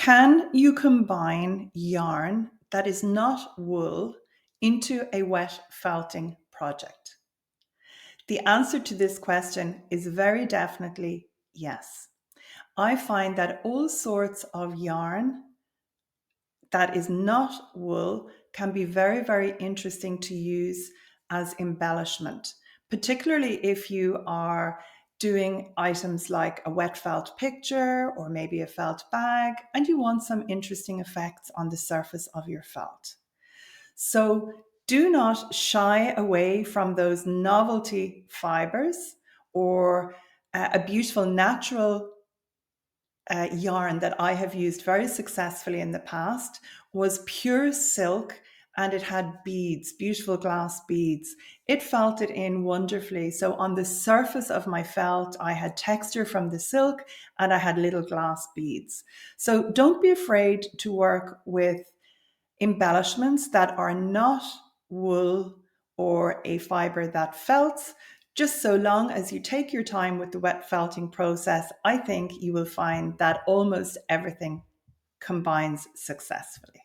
Can you combine yarn that is not wool into a wet felting project? The answer to this question is very definitely yes. I find that all sorts of yarn that is not wool can be very, very interesting to use as embellishment, particularly if you are doing items like a wet felt picture or maybe a felt bag, and you want some interesting effects on the surface of your felt. So do not shy away from those novelty fibers or a beautiful natural yarn that I have used very successfully in the past was pure silk, and it had beads, beautiful glass beads. It felted in wonderfully. So on the surface of my felt, I had texture from the silk and I had little glass beads. So don't be afraid to work with embellishments that are not wool or a fiber that felts. Just so long as you take your time with the wet felting process, I think you will find that almost everything combines successfully.